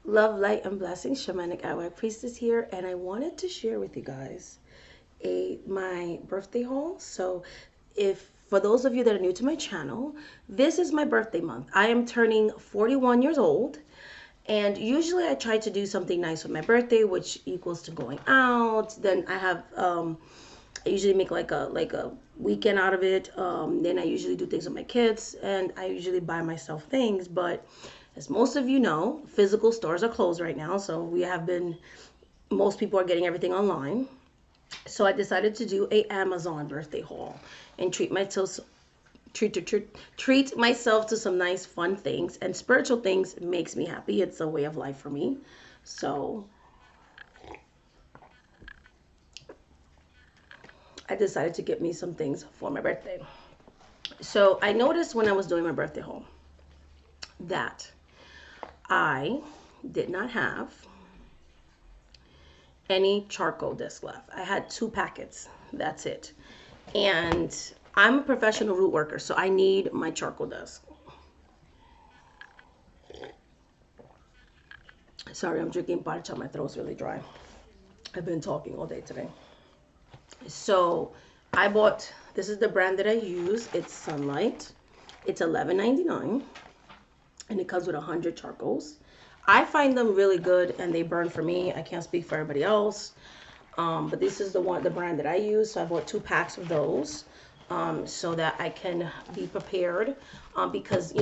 Love, light, and blessings. Shamanic Atwag Priestess here, and I wanted to share with you guys my birthday haul. So, if for those of you that are new to my channel, this is my birthday month. I am turning 41 years old, and usually I try to do something nice for my birthday, which equals to going out. Then I usually make like a weekend out of it. Then I usually do things with my kids, and I usually buy myself things. But as most of you know, physical stores are closed right now, so we have been. Most people are getting everything online. So I decided to do a Amazon birthday haul and treat myself to some nice fun things, and spiritual things makes me happy. It's a way of life for me. So I decided to get me some things for my birthday. So I noticed when I was doing my birthday haul that I did not have any charcoal disc left. I had 2 packets. That's it. And I'm a professional root worker, so I need my charcoal disc. Sorry, I'm drinking parcha. My throat's really dry. I've been talking all day today. So I bought, this is the brand that I use. It's Sunlight. It's $11.99, and it comes with 100 charcoals. I find them really good, and they burn for me. I can't speak for everybody else. But this is the brand that I use. So I bought 2 packs of those, so that I can be prepared. Because,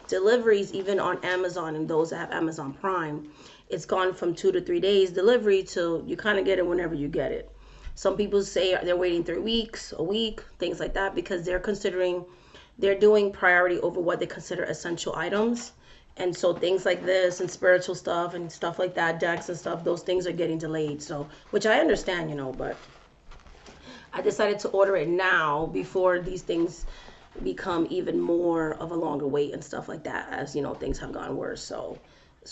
deliveries, even on Amazon and those that have Amazon Prime, it's gone from 2 to 3 days delivery to you kind of get it whenever you get it. Some people say they're waiting 3 weeks, a week, things like that, because they're doing priority over what they consider essential items. And so things like this and spiritual stuff and stuff like that, decks and stuff, those things are getting delayed. So, which I understand, but I decided to order it now before these things become even more of a longer wait and stuff like that, as things have gotten worse. So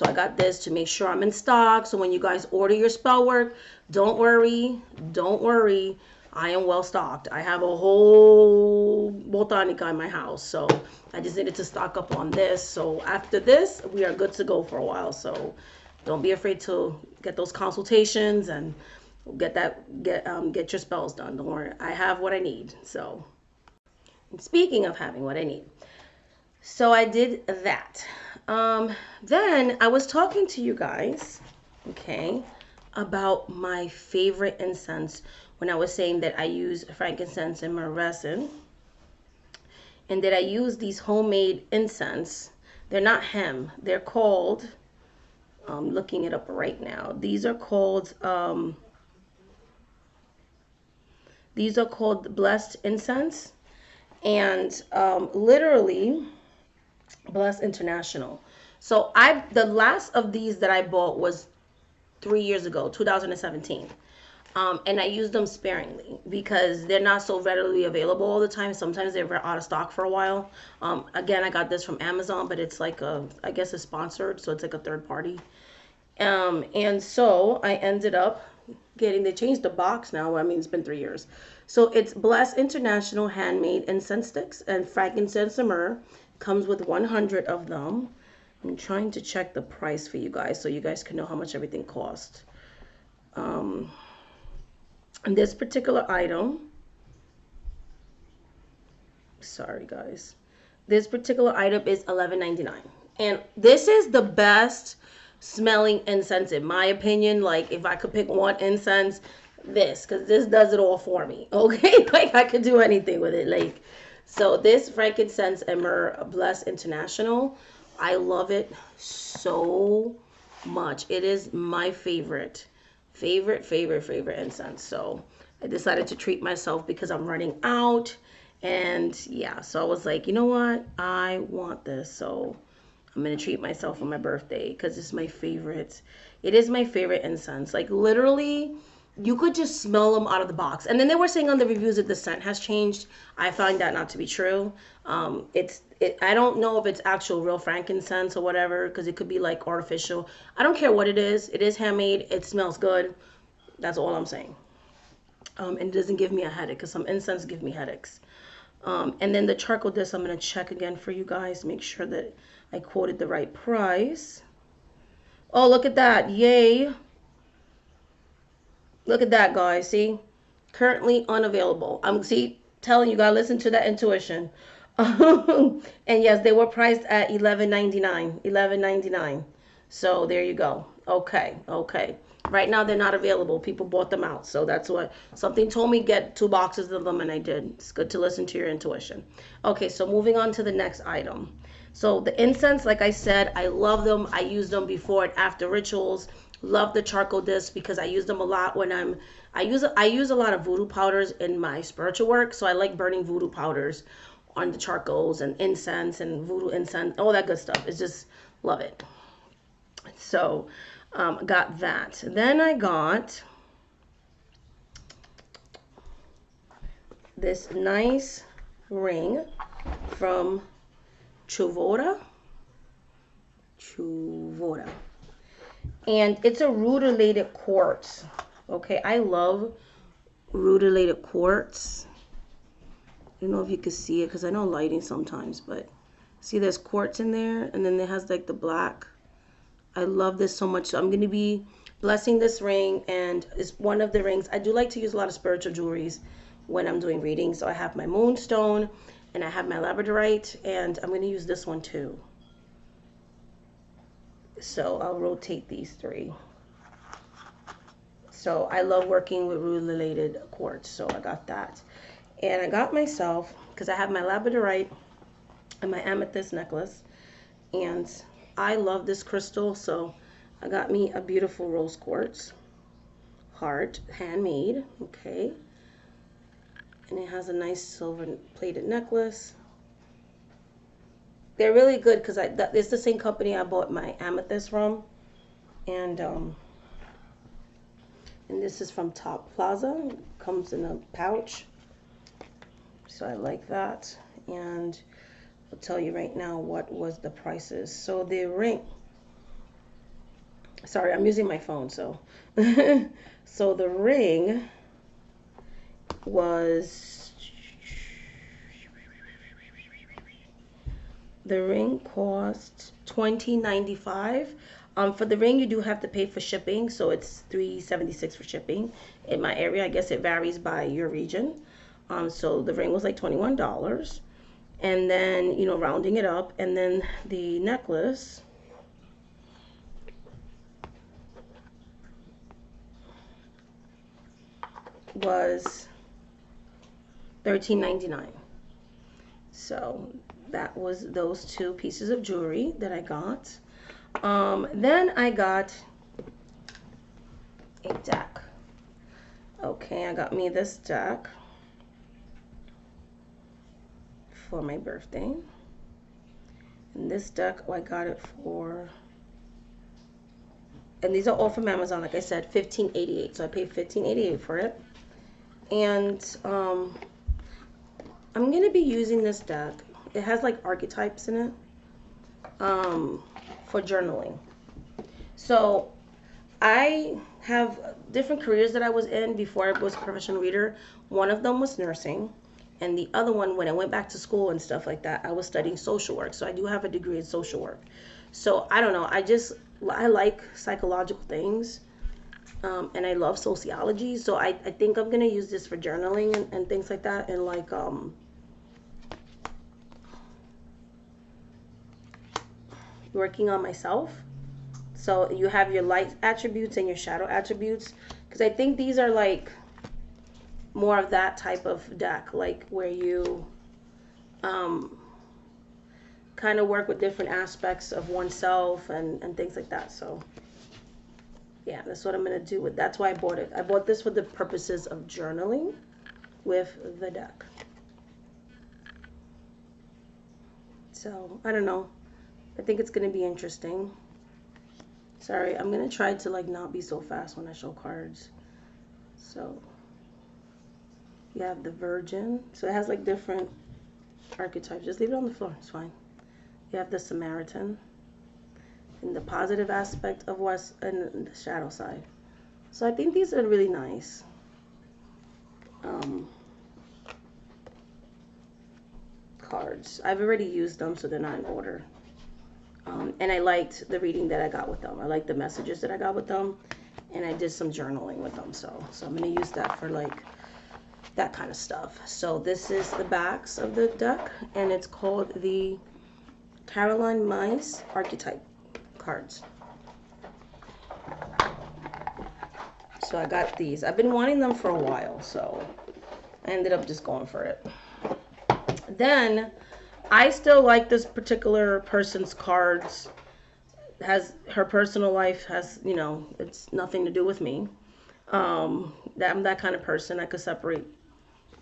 I got this to make sure I'm in stock. So when you guys order your spell work, don't worry. Don't worry. I am well stocked. I have a whole botanica in my house. So I just needed to stock up on this. So after this, we are good to go for a while. So don't be afraid to get those consultations and get your spells done. Don't worry. I have what I need. So speaking of having what I need. So I did that. Then I was talking to you guys, okay, about my favorite incense when I was saying that I use frankincense and myrrh resin, and that I use these homemade incense. They're not hem. They're called, I'm looking it up right now. These are called blessed incense, and literally Bless International. So the last of these that I bought was 3 years ago, 2017. And I use them sparingly because they're not so readily available all the time. Sometimes they're out of stock for a while. Again, I got this from Amazon, but it's like I guess it's sponsored, so it's like a third party. And so I ended up they changed the box now. I mean, it's been 3 years. So it's Bless International Handmade Incense Sticks and Frankincense and Myrrh. Comes with 100 of them. I'm trying to check the price for you guys so you guys can know how much everything cost. And this particular item, sorry guys, this particular item is $11.99. And this is the best smelling incense in my opinion. Like if I could pick one incense, because this does it all for me. Okay, like I could do anything with it. Like, so this frankincense and myrrh Bless International, I love it so much. It is my favorite incense. So I decided to treat myself because I'm running out. And yeah, so I was like, you know what? I want this. So I'm going to treat myself on my birthday because it's my favorite. It is my favorite incense. Like literally, you could just smell them out of the box. And then they were saying on the reviews that the scent has changed. I find that not to be true. I don't know if it's actual real frankincense or whatever, because it could be like artificial. I don't care what it is. It is handmade. It smells good. That's all I'm saying. And it doesn't give me a headache, because some incense give me headaches. And then the charcoal disc, I'm going to check again for you guys, make sure that I quoted the right price. Oh, look at that. Yay. Look at that, guys. See? Currently unavailable. I'm telling you, gotta listen to that intuition. And yes, they were priced at 11.99. 11.99. So there you go. Okay, okay. Right now they're not available. People bought them out. So that's what something told me get 2 boxes of them and I did. It's good to listen to your intuition. Okay, so moving on to the next item. So the incense, like I said, I love them. I use them before and after rituals. Love the charcoal discs because I use them a lot when I use a lot of voodoo powders in my spiritual work. So I like burning voodoo powders on the charcoals and incense and voodoo incense, all that good stuff. It's just love it. So got that. Then I got this nice ring from Chuvora. Chuvora. And it's a rutilated quartz. Okay, I love rutilated quartz. I don't know if you can see it because I know lighting sometimes, but see there's quartz in there and then it has like the black. I love this so much. So I'm going to be blessing this ring, and it's one of the rings. I do like to use a lot of spiritual jewelries when I'm doing readings. So I have my moonstone and I have my labradorite, and I'm going to use this one too. So I'll rotate these 3. So I love working with rutilated quartz. So I got that. And I got myself, because I have my labradorite and my amethyst necklace, and I love this crystal, so I got me a beautiful rose quartz heart, handmade, okay, and it has a nice silver plated necklace. They're really good because it's the same company I bought my amethyst from, and this is from Top Plaza. It comes in a pouch, so I like that. And I'll tell you right now what was the prices. So the ring, sorry, I'm using my phone, so so the ring was, the ring cost $20.95. For the ring you do have to pay for shipping, so it's $3.76 for shipping. In my area, I guess it varies by your region. So the ring was like $21. And then, you know, rounding it up, and then the necklace was $13.99. So that was those 2 pieces of jewelry that I got. Then I got a deck. Okay, I got me this deck for my birthday. And this deck, I got it for, and these are all from Amazon, like I said, $15.88. So I paid $15.88 for it. And I'm going to be using this deck. It has like archetypes in it for journaling. So I have different careers that I was in before I was a professional reader. One of them was nursing. And the other one, when I went back to school and stuff like that, I was studying social work. So I do have a degree in social work. So I don't know. I like psychological things. And I love sociology. So I think I'm going to use this for journaling and things like that. And like, working on myself. So you have your light attributes and your shadow attributes. Because I think these are like more of that type of deck, like where you kind of work with different aspects of oneself and things like that. So yeah, that's what I'm going to do with. That's why I bought it. I bought this for the purposes of journaling with the deck. So I don't know. I think it's going to be interesting. Sorry, I'm going to try to like not be so fast when I show cards. So you have the Virgin. So it has like different archetypes. Just leave it on the floor. It's fine. You have the Samaritan. And the positive aspect of what's in the shadow side. So I think these are really nice. Cards. I've already used them, so they're not in order. And I liked the reading that I got with them. I liked the messages that I got with them, and I did some journaling with them. So I'm going to use that for like that kind of stuff. So this is the backs of the deck, and it's called the Caroline Mice Archetype cards. So I got these. I've been wanting them for a while, so I ended up just going for it. Then I still like this particular person's cards. Has her personal life has, you know, it's nothing to do with me. I'm that kind of person. I could separate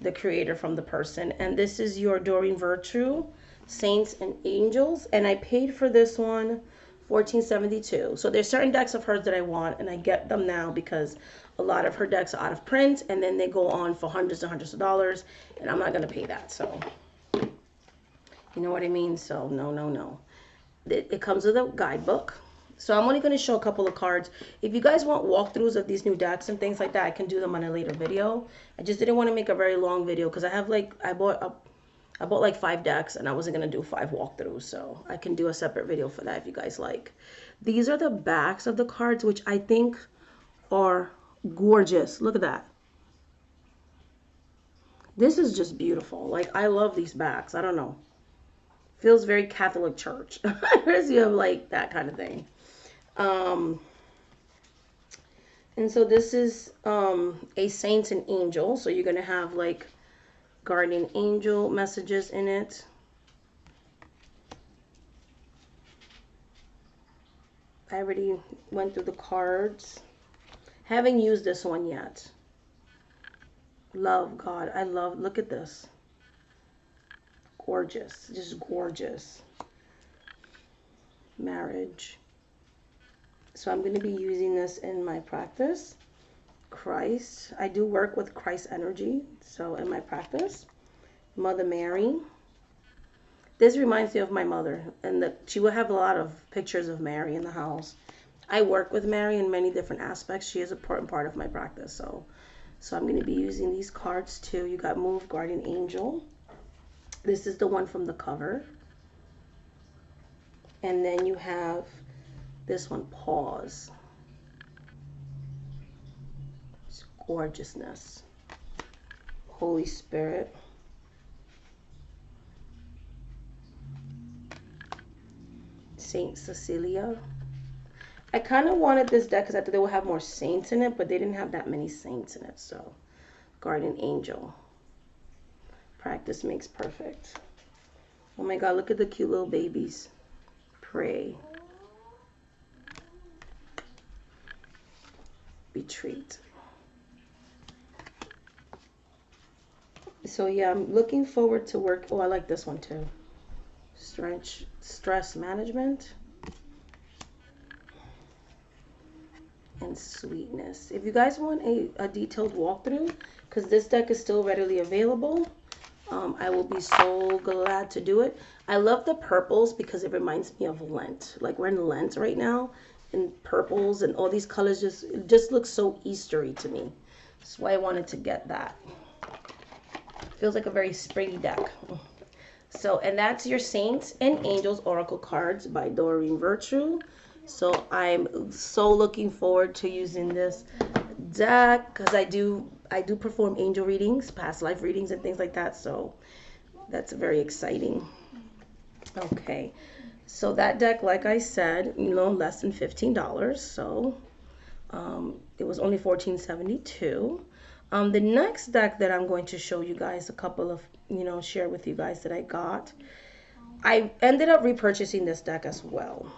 the creator from the person. And this is your Doreen Virtue, Saints and Angels. And I paid for this one $14.72. So there's certain decks of hers that I want, and I get them now because a lot of her decks are out of print, and then they go on for hundreds and hundreds of dollars, and I'm not going to pay that. So you know what I mean? So no. It comes with a guidebook. So I'm only going to show a couple of cards. If you guys want walkthroughs of these new decks and things like that, I can do them on a later video. I just didn't want to make a very long video because I have like, I bought like 5 decks, and I wasn't going to do 5 walkthroughs. So I can do a separate video for that if you guys like. These are the backs of the cards, which I think are gorgeous. Look at that. This is just beautiful. Like, I love these backs. I don't know. Feels very Catholic Church. As you have like that kind of thing. And so this is a Saints and Angel. So you're going to have like guardian angel messages in it. I already went through the cards. Haven't used this one yet. Love, God. I love, look at this. Gorgeous, just gorgeous. Marriage. So I'm going to be using this in my practice. Christ. I do work with Christ energy. So in my practice. Mother Mary. This reminds me of my mother. And that she will have a lot of pictures of Mary in the house. I work with Mary in many different aspects. She is an important part of my practice. So I'm going to be using these cards too. You got Move, Guardian Angel. This is the one from the cover. And then you have this one, Pause. It's gorgeousness. Holy Spirit. Saint Cecilia. I kind of wanted this deck because I thought they would have more saints in it, but they didn't have that many saints in it. So, Guardian Angel. Practice makes perfect. Oh my God, look at the cute little babies. Pray. Retreat. So yeah, I'm looking forward to work. Oh, I like this one too. Stress management. And sweetness. If you guys want a detailed walkthrough, because this deck is still readily available, I will be so glad to do it. I love the purples because it reminds me of Lent. Like, we're in Lent right now, and purples and all these colors just look so Eastery to me. That's why I wanted to get that. Feels like a very springy deck. So, and that's your Saints and Angels Oracle cards by Doreen Virtue. So I'm so looking forward to using this deck because I do perform angel readings, past life readings, and things like that. So that's very exciting. Okay, so that deck, like I said, you know, less than $15. So it was only $14.72. The next deck that I'm going to show you guys, a couple of, you know, share with you guys that I got. I ended up repurchasing this deck as well.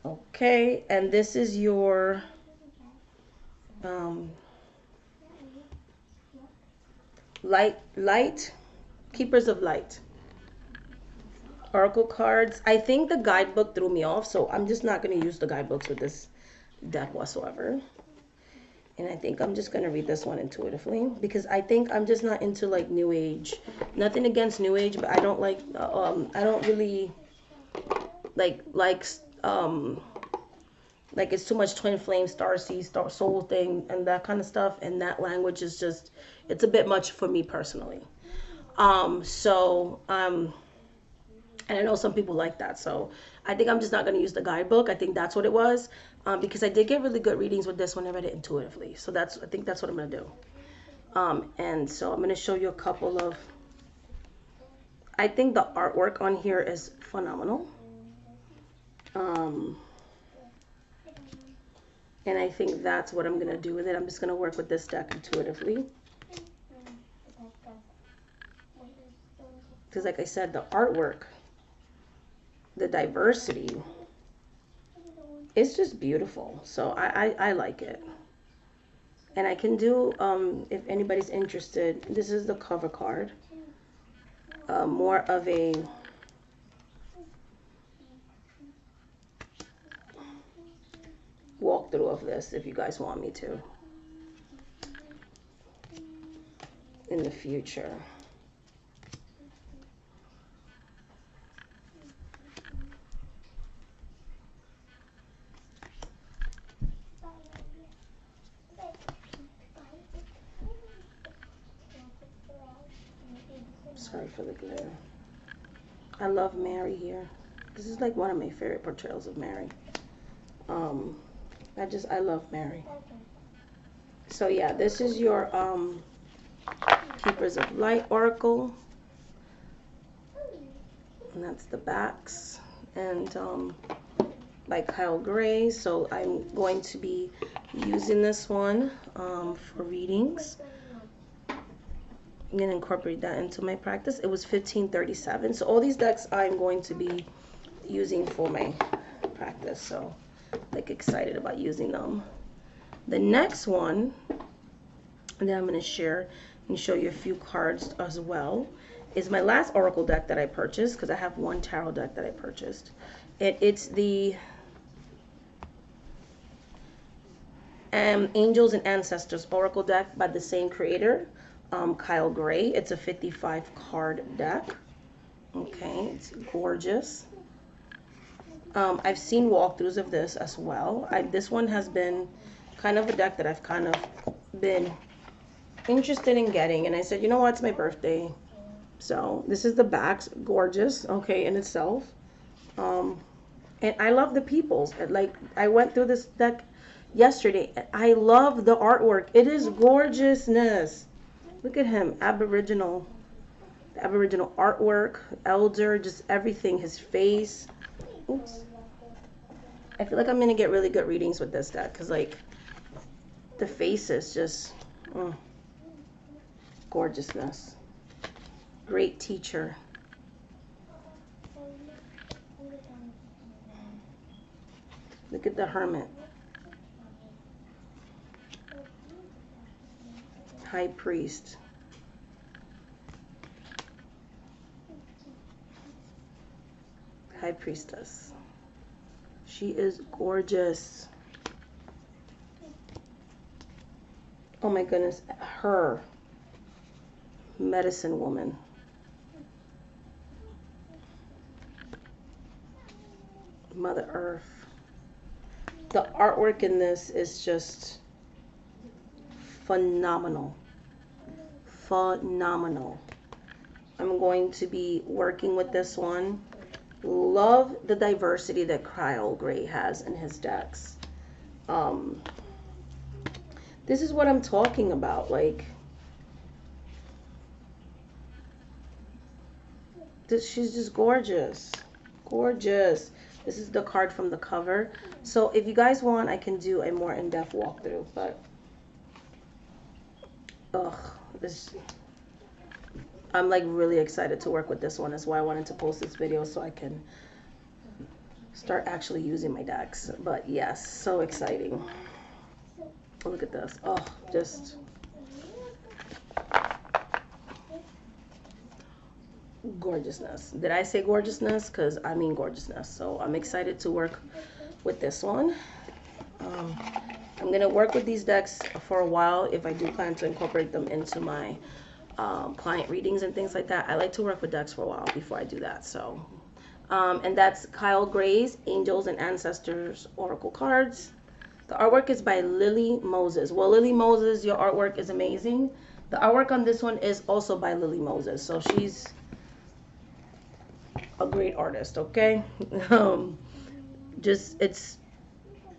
Okay, and this is your light Keepers of Light Oracle cards. I think the guidebook threw me off, so I'm just not going to use the guidebooks with this deck whatsoever. And I think I'm just going to read this one intuitively because I think I'm just not into like New Age. Nothing against New Age, but I don't like I don't really like it's too much twin flame, star seed, star soul thing, and that kind of stuff. And that language is just, it's a bit much for me personally. I And I know some people like that. So I think I'm just not going to use the guidebook. I think that's what it was. Because I did get really good readings with this one. I read it intuitively. So I think that's what I'm going to do. And so I'm going to show you a couple of, I think the artwork on here is phenomenal. And I think that's what I'm going to do with it. I'm just going to work with this deck intuitively. Because like I said, the artwork, the diversity, it's just beautiful. So I like it. And I can do, if anybody's interested, this is the cover card. More of a walkthrough of this if you guys want me to in the future. Sorry for the glare. I love Mary here. This is like one of my favorite portrayals of Mary. I love Mary. So yeah, this is your Keepers of Light Oracle. And that's the backs. And by Kyle Gray. So I'm going to be using this one for readings. I'm going to incorporate that into my practice. It was $15.37. So all these decks I'm going to be using for my practice. So like excited about using them. The next one that I'm going to share and show you a few cards as well is my last Oracle deck that I purchased, because I have one tarot deck that I purchased. It's the Angels and Ancestors Oracle deck by the same creator, Kyle Gray. It's a 55 card deck. Okay, it's gorgeous. I've seen walkthroughs of this as well. This one has been kind of a deck that I've kind of been interested in getting, and I said, you know what, it's my birthday. So this is the backs, gorgeous, okay, in itself. And I love the peoples. Like, I went through this deck yesterday. I love the artwork. It is gorgeousness. Look at him, Aboriginal artwork, elder, just everything, his face. Oops. I feel like I'm gonna get really good readings with this deck, because like the face is just gorgeousness. Great teacher. Look at the Hermit. High Priest. High Priestess. She is gorgeous. Oh my goodness. Her. Medicine Woman. Mother Earth. The artwork in this is just phenomenal. Phenomenal. I'm going to be working with this one. Love the diversity that Kyle Gray has in his decks. This is what I'm talking about. Like, she's just gorgeous. Gorgeous. This is the card from the cover. So if you guys want, I can do a more in-depth walkthrough. But, I'm like really excited to work with this one. That's why I wanted to post this video, so I can start actually using my decks. But yes, so exciting. Oh, look at this. Oh, just gorgeousness. Did I say gorgeousness? Because I mean gorgeousness. So I'm excited to work with this one. I'm going to work with these decks for a while if I do plan to incorporate them into my client readings and things like that. I like to work with decks for a while before I do that. So, and that's Kyle Gray's Angels and Ancestors Oracle cards. The artwork is by Lily Moses. Well, Lily Moses, your artwork is amazing. The artwork on this one is also by Lily Moses. So she's a great artist, okay? um, just, it's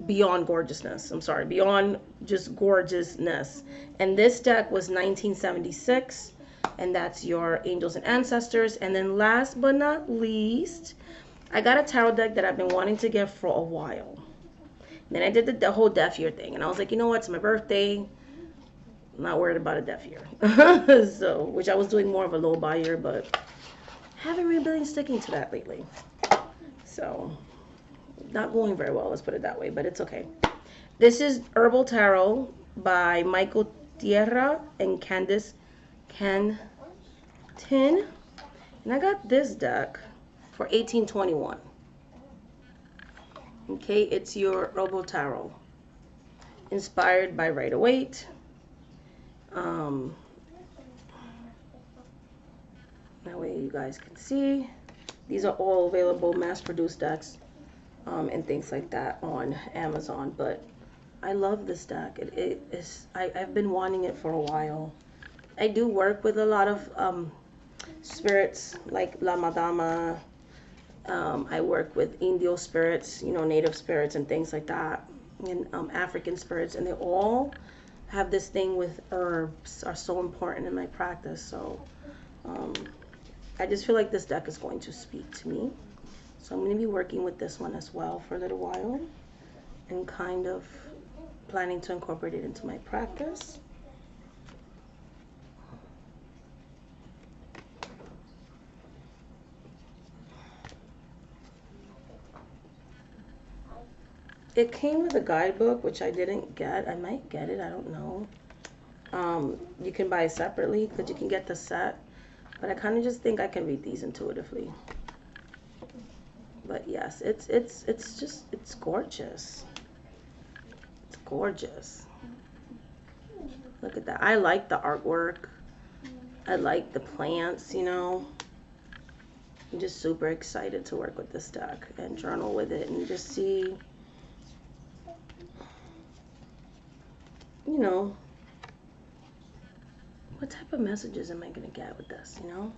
beyond gorgeousness. I'm sorry, beyond just gorgeousness. And this deck was 1976, and that's your angels and ancestors. And then last but not least, I got a tarot deck that I've been wanting to get for a while. And then I did the whole deaf year thing, and I was like, you know what, it's my birthday. I'm not worried about a deaf year. So, which I was doing more of a low buy year, but haven't really been sticking to that lately. So, not going very well, let's put it that way, but it's okay. This is Herbal Tarot by Michael Tierra and Candice Cantin. And I got this deck for $18.21. Okay, it's your Herbal Tarot, inspired by Rider-Waite. That way you guys can see. These are all available mass-produced decks and things like that on Amazon. But I love this deck. I've been wanting it for a while. I do work with a lot of spirits like La Madama. I work with Indio spirits, you know, native spirits and things like that, and African spirits, and they all have this thing with herbs are so important in my practice. So I just feel like this deck is going to speak to me. So I'm going to be working with this one as well for a little while and kind of planning to incorporate it into my practice. It came with a guidebook, which I didn't get. I might get it, I don't know. You can buy it separately because you can get the set. But I kind of just think I can read these intuitively. But yes, it's gorgeous. It's gorgeous. Look at that. I like the artwork. I like the plants, you know. I'm just super excited to work with this deck and journal with it and just see, you know, what type of messages am I going to get with this, you know?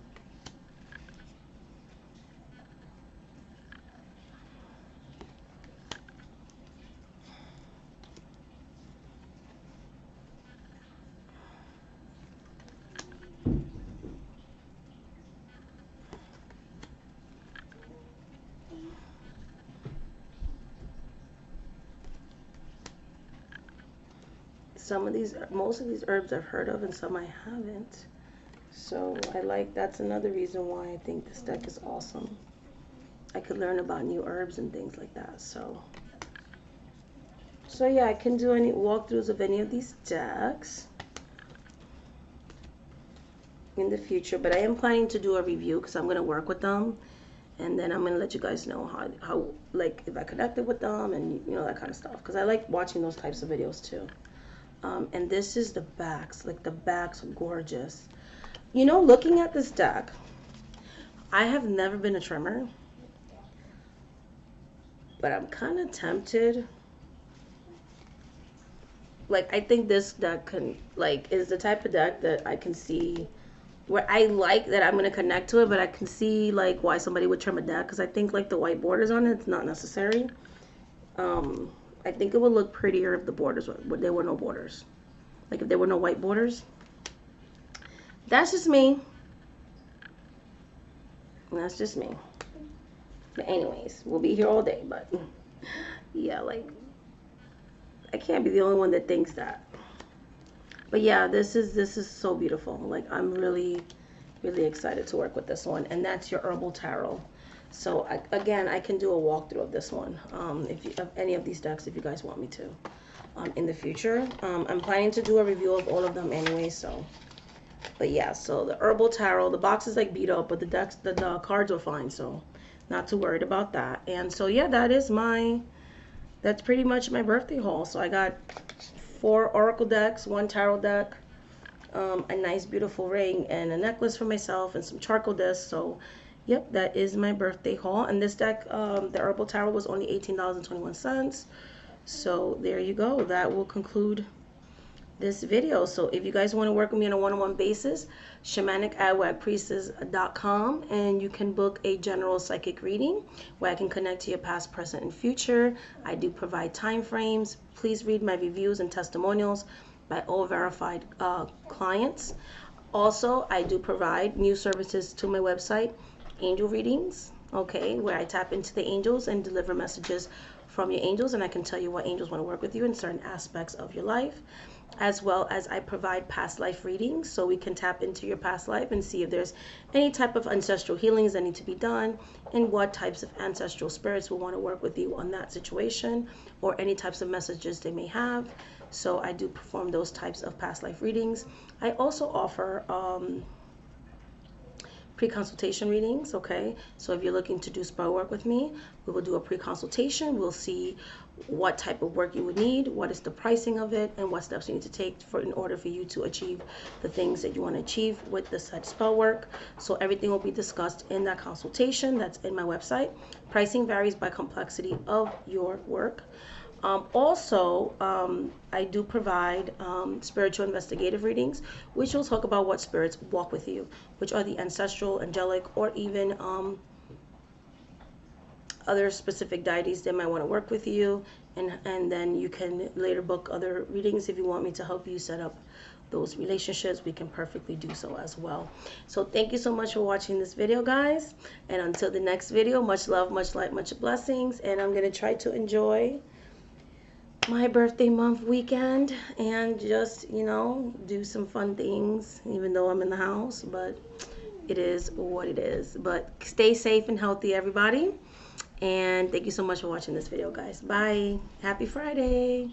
Most of these herbs I've heard of and some I haven't. So that's another reason why I think this deck is awesome. I could learn about new herbs and things like that. So yeah, I can do any walkthroughs of any of these decks in the future, but I am planning to do a review because I'm going to work with them, and then I'm going to let you guys know how like if I connected with them and, you know, that kind of stuff, because I like watching those types of videos too. And this is the backs. Like, the backs are gorgeous. You know, looking at this deck, I have never been a trimmer, but I'm kind of tempted. Like, I think this deck is the type of deck that I can see where I like that I'm going to connect to it, but I can see, like, why somebody would trim a deck, because I think, like, the white borders on it, it's not necessary. I think it would look prettier if the borders there were no borders. Like, if there were no white borders. That's just me. That's just me. But anyways, we'll be here all day. But yeah, like, I can't be the only one that thinks that. But yeah, this is so beautiful. Like, I'm really, really excited to work with this one. And that's your Herbal Tarot. So again, I can do a walkthrough of this one, of any of these decks, if you guys want me to, in the future. I'm planning to do a review of all of them anyway. So, but yeah, so the Herbal Tarot, the box is like beat up, but the cards are fine, so not too worried about that. And so yeah, that's pretty much my birthday haul. So I got 4 oracle decks, 1 tarot deck, a nice beautiful ring, and a necklace for myself, and some charcoal discs. So yep, that is my birthday haul. And this deck, the Herbal Tarot, was only $18.21. So there you go. That will conclude this video. So if you guys want to work with me on a one-on-one basis, shamanicadwagpriestess.com, and you can book a general psychic reading where I can connect to your past, present, and future. I do provide time frames. Please read my reviews and testimonials by all verified clients. Also, I do provide new services to my website, angel readings, okay, where I tap into the angels and deliver messages from your angels, and I can tell you what angels want to work with you in certain aspects of your life, as well as I provide past life readings, so we can tap into your past life and see if there's any type of ancestral healings that need to be done, and what types of ancestral spirits will want to work with you on that situation, or any types of messages they may have. So I do perform those types of past life readings. I also offer pre-consultation readings, okay? So if you're looking to do spell work with me, we will do a pre-consultation. We'll see what type of work you would need, what is the pricing of it, and what steps you need to take in order for you to achieve the things that you want to achieve with the said spell work. So everything will be discussed in that consultation. That's in my website. Pricing varies by complexity of your work. I do provide spiritual investigative readings, which will talk about what spirits walk with you, which are the ancestral, angelic, or even other specific deities that might want to work with you. And then you can later book other readings if you want me to help you set up those relationships. We can perfectly do so as well. So thank you so much for watching this video, guys. And until the next video, much love, much light, much blessings. And I'm going to try to enjoy my birthday month weekend and just, you know, do some fun things, even though I'm in the house, but it is what it is. But stay safe and healthy, everybody. And thank you so much for watching this video, guys. Bye. Happy Friday.